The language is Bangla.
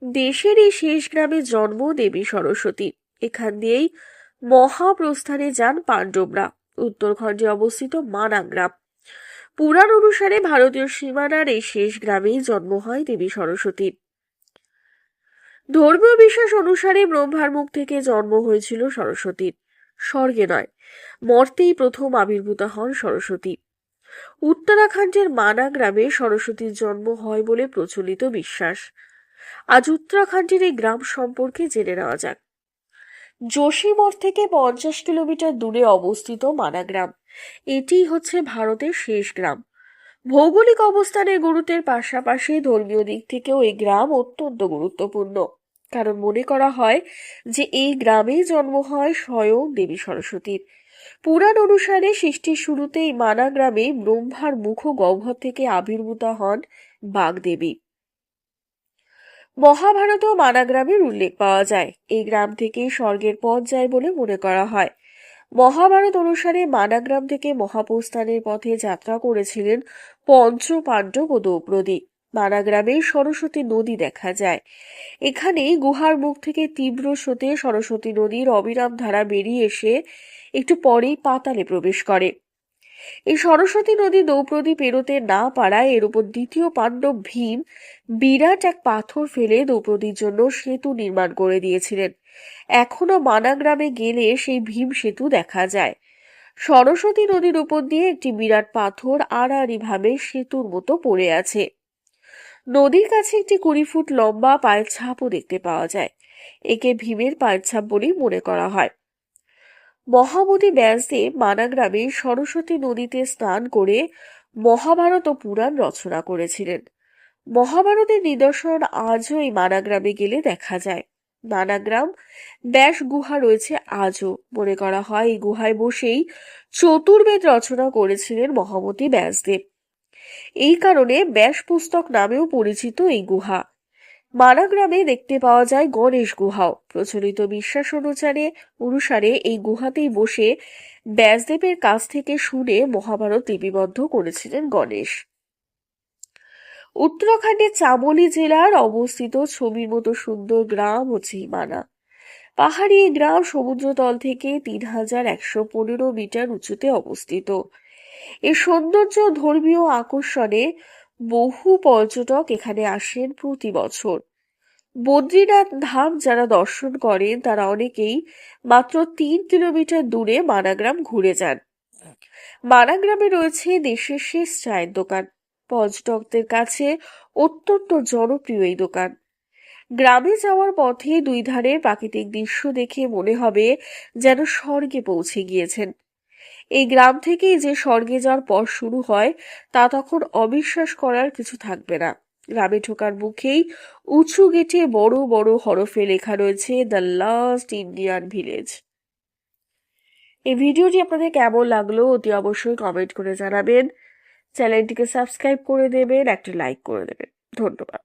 দেশের এই শেষ গ্রামে জন্ম দেবী সরস্বতী। এখান দিয়েই মহাপ্রস্থানে যান পাণ্ডবরা। উত্তরখণ্ডে অবস্থিত মানা গ্রাম। পুরাণ অনুসারে ভারতীয় সীমানার এই শেষ গ্রামেই জন্ম হয় দেবী সরস্বতীর। ধর্মীয় বিশ্বাস অনুসারে ব্রহ্মার মুখ থেকে জন্ম হয়েছিল সরস্বতীর। স্বর্গে নয়, মর্তেই প্রথম আবির্ভূতা হন সরস্বতী। উত্তরাখণ্ডের মানা গ্রামে সরস্বতীর জন্ম হয় বলে প্রচলিত বিশ্বাস। আজ উত্তরাখণ্ডের এই গ্রাম সম্পর্কে জেনে নেওয়া যাক। যোশীমঠ থেকে 50 কিলোমিটার দূরে অবস্থিত মানা গ্রাম। এটি হচ্ছে ভারতের শেষ গ্রাম। ভৌগোলিক অবস্থানের গুরুত্বের পাশাপাশি ধর্মীয় দিক থেকেও এই গ্রাম অত্যন্ত গুরুত্বপূর্ণ, কারণ মনে করা হয় যে এই গ্রামেই জন্ম হয় স্বয়ং দেবী সরস্বতীর। পুরাণ অনুসারে সৃষ্টির শুরুতেই মানা গ্রামে ব্রহ্মার মুখ গহ্বর থেকে আবির্ভূতা হন বাগদেবী। মহাভারতেও মানা গ্রামের উল্লেখ পাওয়া যায়। এই গ্রাম থেকেই স্বর্গের পথ যায় বলে মনে করা হয়। মহাভারত অনুসারে মানা গ্রাম থেকে মহাপ্রস্থানের পথে যাত্রা করেছিলেন পঞ্চ পাণ্ডব ও দ্রৌপদী। মানা গ্রামে সরস্বতী নদী দেখা যায়। এখানে গুহার মুখ থেকে তীব্র স্রোতে সরস্বতী নদীর অবিরাম ধারা বেরিয়ে এসে একটু পরেই পাতালে প্রবেশ করে। এই সরস্বতী নদী দ্রৌপদী পেরোতে না পারায় এর উপর দ্বিতীয় পাণ্ডব ভীম বিরাট এক পাথর ফেলে দ্রৌপদীর জন্য সেতু নির্মাণ করে দিয়েছিলেন। এখনো মানা গ্রামে গেলে সেই ভীম সেতু দেখা যায়। সরস্বতী নদীর উপর দিয়ে একটি বিরাট পাথর আড়াআড়ি ভাবে সেতুর মতো পড়ে আছে। নদীর কাছে একটি 20 ফুট লম্বা পায়ের ছাপও দেখতে পাওয়া যায়। একে ভীমের পায়ের ছাপ বলেই মনে করা হয়। মহামতি ব্যাসদেব মানা গ্রামে সরস্বতী নদীতে স্নান করে মহাভারত ও পুরাণ রচনা করেছিলেন। মহাভারতের নিদর্শন আজও এই মানা গ্রামে গেলে দেখা যায়। মানা গ্রাম ব্যাস গুহা রয়েছে আজও। মনে করা হয় এই গুহায় বসেই চতুর্বেদ রচনা করেছিলেন মহামতি ব্যাসদেব। এই কারণে ব্যাস পুস্তক নামেও পরিচিত এই গুহা। মানা গ্রামে দেখতে পাওয়া যায় গণেশ গুহাও। প্রচলিত বিশ্বাস অনুসারে এই গুহাতেই বসে ব্যাসদেবের কাছ থেকে শুনে মহাভারত লিপিবদ্ধ করেছিলেন গণেশ। উত্তরাখণ্ডের চামোলি জেলার অবস্থিত ছবির মতো সুন্দর গ্রাম হচ্ছে মানা। পাহাড়ি এই গ্রাম সমুদ্রতল থেকে 3115 মিটার উঁচুতে অবস্থিত। এর সৌন্দর্য ধর্মীয় আকর্ষণে বহু পর্যটক এখানে আসেন প্রতি বছর। বদ্রীনাথ ধাম যারা দর্শন করেন তারা অনেকেই মাত্র 3 কিলোমিটার দূরে মানা গ্রাম ঘুরে যান। মানা গ্রামে রয়েছে দেশের শেষ চায়ের দোকান। পর্যটকদের কাছে অত্যন্ত জনপ্রিয় এই দোকান। গ্রামে যাওয়ার পথে দুই ধারে প্রাকৃতিক দৃশ্য দেখে মনে হবে যেন স্বর্গে পৌঁছে গিয়েছেন। এই গ্রাম থেকেই যে স্বর্গে যাওয়ার পথ শুরু হয় তা তখন অবিশ্বাস করার কিছু থাকবে না। গ্রামে ঢোকার মুখেই উঁচু গেটে বড় বড় হরফে লেখা রয়েছে দ্য লাস্ট ইন্ডিয়ান ভিলেজ। এই ভিডিওটি আপনাদের কেমন লাগলো অতি অবশ্যই কমেন্ট করে জানাবেন। চ্যানেলটিকে সাবস্ক্রাইব করে দেবেন, একটা লাইক করে দেবেন। ধন্যবাদ।